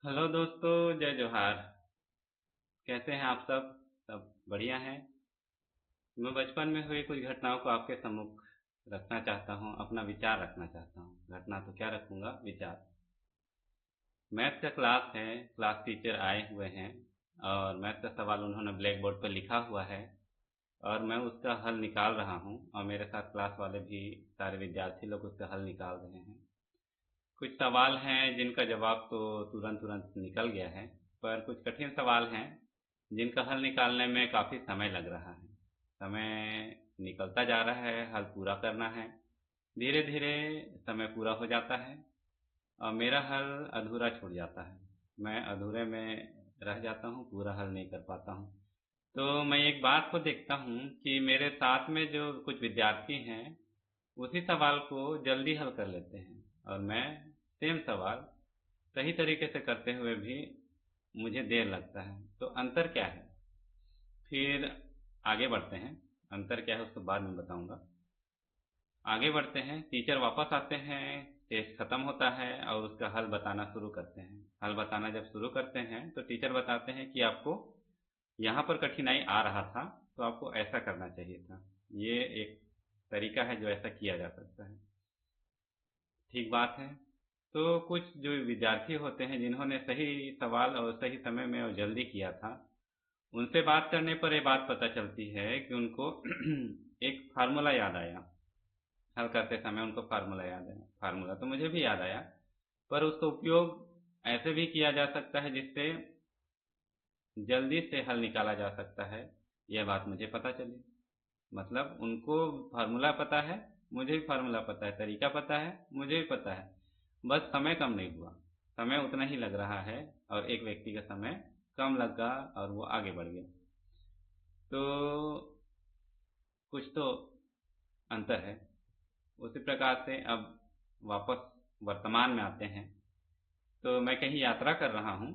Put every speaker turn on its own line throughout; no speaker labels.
Hello दोस्तों, जय जोहार। कैसे हैं आप सब? सब बढ़िया हैं। मैं बचपन में हुई कुछ घटनाओं को आपके सम्मुख रखना चाहता हूं, अपना विचार रखना चाहता हूं। घटना तो क्या रखूंगा, विचार। मैथ का क्लास है, क्लास टीचर आए हुए हैं और मैथ का सवाल उन्होंने ब्लैक बोर्ड पर लिखा हुआ है और मैं उसका हल निकाल रहा हूं और मेरे साथ क्लास वाले भी सारे विद्यार्थी लोग उसका हल निकाल रहे हैं। कुछ सवाल हैं जिनका जवाब तो तुरंत तुरंत निकल गया है, पर कुछ कठिन सवाल हैं जिनका हल निकालने में काफ़ी समय लग रहा है। समय निकलता जा रहा है, हल पूरा करना है। धीरे धीरे समय पूरा हो जाता है और मेरा हल अधूरा छूट जाता है। मैं अधूरे में रह जाता हूँ, पूरा हल नहीं कर पाता हूँ। तो मैं एक बात को देखता हूँ कि मेरे साथ में जो कुछ विद्यार्थी हैं उसी सवाल को जल्दी हल कर लेते हैं और मैं सेम सवाल सही तरीके से करते हुए भी मुझे देर लगता है। तो अंतर क्या है? फिर आगे बढ़ते हैं। अंतर क्या है उसको बाद में बताऊंगा। आगे बढ़ते हैं, टीचर वापस आते हैं, टेस्ट खत्म होता है और उसका हल बताना शुरू करते हैं। हल बताना जब शुरू करते हैं तो टीचर बताते हैं कि आपको यहाँ पर कठिनाई आ रहा था, तो आपको ऐसा करना चाहिए था। ये एक तरीका है जो ऐसा किया जा सकता है। ठीक बात है। तो कुछ जो विद्यार्थी होते हैं जिन्होंने सही सवाल और सही समय में और जल्दी किया था, उनसे बात करने पर ये बात पता चलती है कि उनको एक फार्मूला याद आया। हल करते समय उनको फार्मूला याद आया। फार्मूला तो मुझे भी याद आया, पर उसका उपयोग ऐसे भी किया जा सकता है जिससे जल्दी से हल निकाला जा सकता है। यह बात मुझे पता चली। मतलब उनको फार्मूला पता है, मुझे भी फार्मूला पता है, तरीका पता है, मुझे भी पता है। बस समय कम नहीं हुआ। समय उतना ही लग रहा है और एक व्यक्ति का समय कम लगा और वो आगे बढ़ गया। तो कुछ तो अंतर है। उसी प्रकार से अब वापस वर्तमान में आते हैं। तो मैं कहीं यात्रा कर रहा हूँ।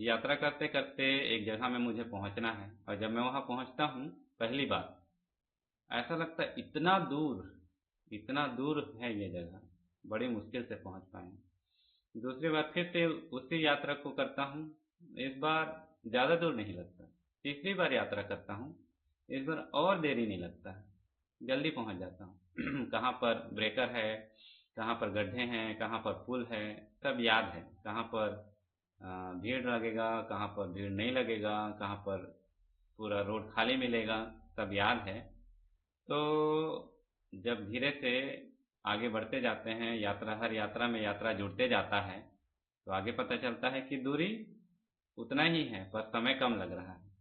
यात्रा करते करते एक जगह में मुझे पहुँचना है और जब मैं वहाँ पहुँचता हूँ पहली बार, ऐसा लगता है इतना दूर है ये जगह, बड़ी मुश्किल से पहुँच पाए हैं। दूसरी बार फिर से उसी यात्रा को करता हूँ। इस बार ज़्यादा दूर नहीं लगता। तीसरी बार यात्रा करता हूँ, इस बार और देरी नहीं लगता है, जल्दी पहुँच जाता हूँ। कहाँ पर ब्रेकर है, कहाँ पर गड्ढे हैं, कहाँ पर पुल है, सब याद है। कहाँ पर भीड़ लगेगा, कहाँ पर भीड़ नहीं लगेगा, कहाँ पर पूरा रोड खाली मिलेगा, सब याद है। तो जब धीरे से आगे बढ़ते जाते हैं, हर यात्रा में यात्रा जुड़ते जाता है, तो आगे पता चलता है कि दूरी उतना ही है पर समय कम लग रहा है।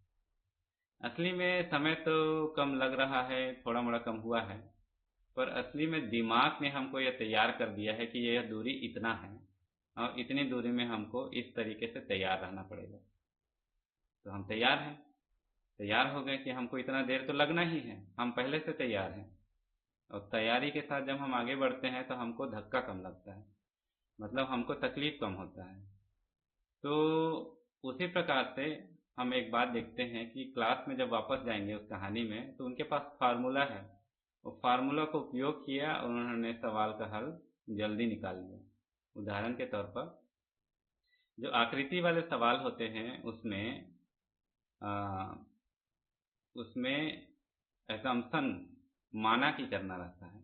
असली में समय तो कम लग रहा है, थोड़ा मोड़ा कम हुआ है, पर असली में दिमाग ने हमको यह तैयार कर दिया है कि यह दूरी इतना है और इतनी दूरी में हमको इस तरीके से तैयार रहना पड़ेगा। तो हम तैयार हैं, तैयार हो गए कि हमको इतना देर तो लगना ही है, हम पहले से तैयार हैं। और तैयारी के साथ जब हम आगे बढ़ते हैं तो हमको धक्का कम लगता है, मतलब हमको तकलीफ कम होता है। तो उसी प्रकार से हम एक बात देखते हैं कि क्लास में जब वापस जाएंगे उस कहानी में तो उनके पास फार्मूला है। वो फार्मूला को उपयोग किया और उन्होंने सवाल का हल जल्दी निकाल लिया। उदाहरण के तौर पर जो आकृति वाले सवाल होते हैं आ, उसमें असम्पशन माना कि करना रहता है।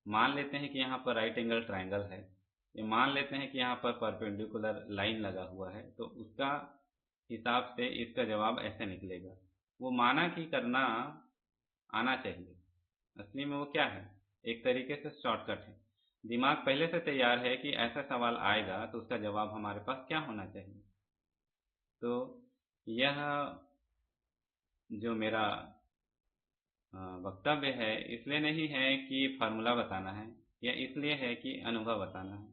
मान लेते हैं कि यहाँ पर राइट एंगल ट्रायंगल है, ये मान लेते हैं कि यहाँ पर परपेंडिकुलर लाइन लगा हुआ है, तो उसका हिसाब से इसका जवाब ऐसे निकलेगा। वो माना कि करना आना चाहिए। असली में वो क्या है, एक तरीके से शॉर्टकट है। दिमाग पहले से तैयार है कि ऐसा सवाल आएगा तो उसका जवाब हमारे पास क्या होना चाहिए। तो यह जो मेरा वक्तव्य है इसलिए नहीं है कि फार्मूला बताना है, या इसलिए है कि अनुभव बताना है,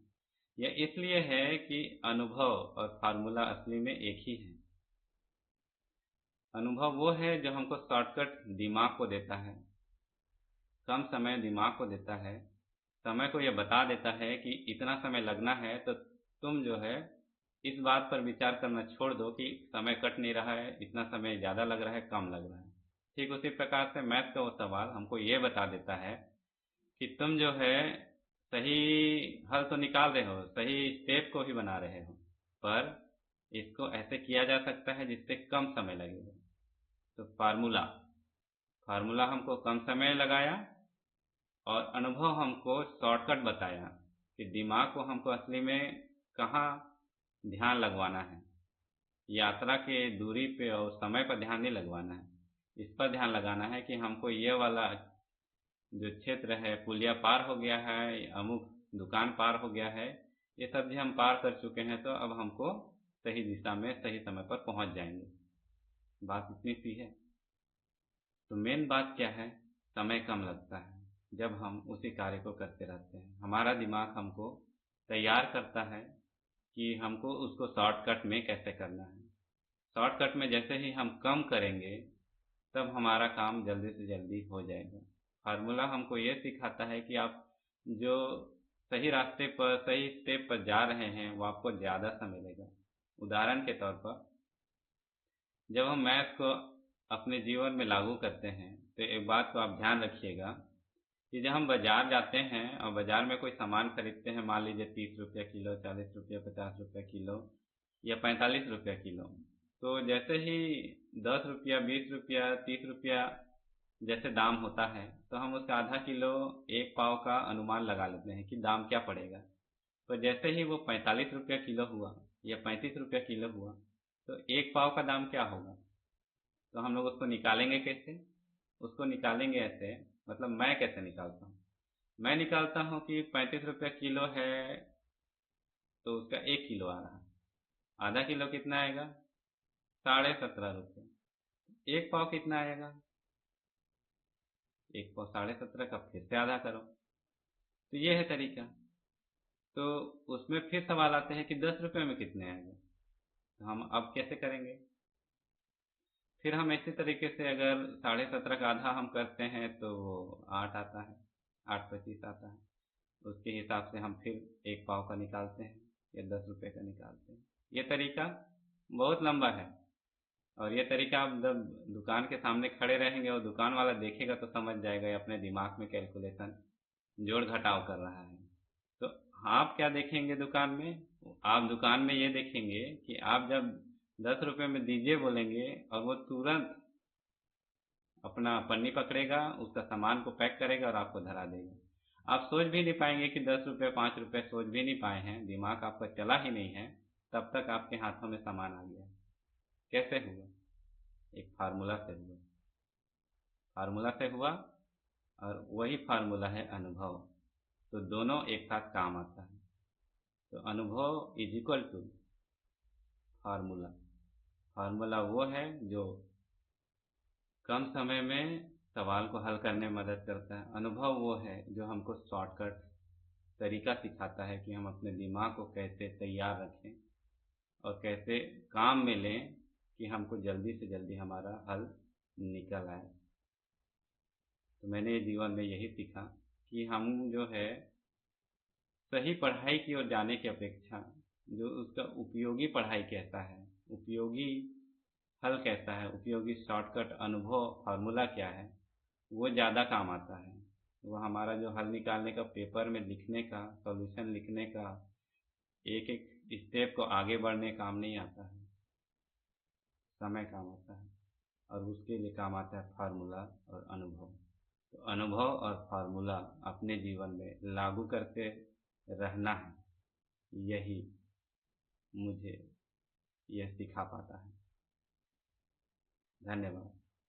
या इसलिए है कि अनुभव और फार्मूला असली में एक ही है। अनुभव वो है जो हमको शॉर्टकट दिमाग को देता है, कम समय दिमाग को देता है, समय को यह बता देता है कि इतना समय लगना है, तो तुम जो है इस बात पर विचार करना छोड़ दो कि समय कट नहीं रहा है, इतना समय ज़्यादा लग रहा है, कम लग रहा है। ठीक उसी प्रकार से मैथ का वो सवाल हमको ये बता देता है कि तुम जो है सही हल तो निकाल रहे हो, सही स्टेप को ही बना रहे हो, पर इसको ऐसे किया जा सकता है जिससे कम समय लगेगा। तो फार्मूला फार्मूला हमको कम समय लगाया और अनुभव हमको शॉर्टकट बताया कि दिमाग को हमको असली में कहाँ ध्यान लगवाना है। यात्रा के दूरी पे और समय पर ध्यान नहीं लगवाना है, इस पर ध्यान लगाना है कि हमको ये वाला जो क्षेत्र है, पुलिया पार हो गया है, अमुक दुकान पार हो गया है, ये सब भी हम पार कर चुके हैं, तो अब हमको सही दिशा में सही समय पर पहुंच जाएंगे। बात इतनी सी है। तो मेन बात क्या है, समय कम लगता है जब हम उसी कार्य को करते रहते हैं। हमारा दिमाग हमको तैयार करता है कि हमको उसको शॉर्टकट में कैसे करना है। शॉर्टकट में जैसे ही हम कम करेंगे तब हमारा काम जल्दी से जल्दी हो जाएगा। फार्मूला हमको ये सिखाता है कि आप जो सही रास्ते पर सही स्टेप पर जा रहे हैं वो आपको ज़्यादा समय लेगा। उदाहरण के तौर पर जब हम मैथ को अपने जीवन में लागू करते हैं तो एक बात को आप ध्यान रखिएगा कि जब हम बाजार जाते हैं और बाजार में कोई सामान खरीदते हैं, मान लीजिए 30 रुपये किलो, 40 रुपये, 50 रुपये किलो या 45 रुपये किलो, तो जैसे ही 10 रुपया, 20 रुपया, 30 रुपया जैसे दाम होता है तो हम उसका आधा किलो, एक पाव का अनुमान लगा लेते हैं कि दाम क्या पड़ेगा। तो जैसे ही वो 45 रुपया किलो हुआ या 35 रुपया किलो हुआ तो एक पाव का दाम क्या होगा। तो हम लोग उसको निकालेंगे कैसे? उसको निकालेंगे ऐसे, मतलब मैं कैसे निकालता हूँ, मैं निकालता हूँ कि 35 रुपया किलो है तो उसका 1 किलो आ रहा है, आधा किलो कितना आएगा? 17.5 रुपये। एक पाव कितना आएगा? एक पाव 17.5 का फिर से आधा करो। तो ये है तरीका। तो उसमें फिर सवाल आते हैं कि 10 रुपये में कितने आएंगे, तो हम अब कैसे करेंगे? फिर हम इसी तरीके से अगर 17.5 का आधा हम करते हैं तो वो 8 आता है, 8.25 आता है। उसके हिसाब से हम फिर एक पाव का निकालते हैं या 10 रुपये का निकालते हैं। ये तरीका बहुत लंबा है और ये तरीका आप जब दुकान के सामने खड़े रहेंगे और दुकान वाला देखेगा तो समझ जाएगा ये अपने दिमाग में कैलकुलेशन जोड़ घटाव कर रहा है। तो आप क्या देखेंगे दुकान में? आप दुकान में ये देखेंगे कि आप जब 10 रुपये में दीजिए बोलेंगे और वो तुरंत अपना पन्नी पकड़ेगा, उसका सामान को पैक करेगा और आपको धरा देगा। आप सोच भी नहीं पाएंगे कि 10 रुपये, 5 रुपये सोच भी नहीं पाए हैं, दिमाग आपका चला ही नहीं है, तब तक आपके हाथों में सामान आ गया। कैसे हुआ? एक फार्मूला से हुआ। फार्मूला से हुआ और वही फार्मूला है अनुभव। तो दोनों एक साथ काम आता है। तो अनुभव is equal to formula. Formula वो है जो कम समय में सवाल को हल करने में मदद करता है। अनुभव वो है जो हमको शॉर्टकट तरीका सिखाता है कि हम अपने दिमाग को कैसे तैयार रखें और कैसे काम में लें कि हमको जल्दी से जल्दी हमारा हल निकल आए। तो मैंने जीवन में यही सीखा कि हम जो है सही पढ़ाई की ओर जाने की अपेक्षा जो उसका उपयोगी पढ़ाई कैसा है, उपयोगी हल कैसा है, उपयोगी शॉर्टकट अनुभव फार्मूला क्या है, वो ज़्यादा काम आता है। वो हमारा जो हल निकालने का, पेपर में लिखने का, सॉल्यूशन लिखने का, एक एक स्टेप को आगे बढ़ने काम नहीं आता है, समय काम आता है। और उसके लिए काम आता है फार्मूला और अनुभव। तो अनुभव और फार्मूला अपने जीवन में लागू करते रहना है, यही मुझे यह सिखा पाता है। धन्यवाद।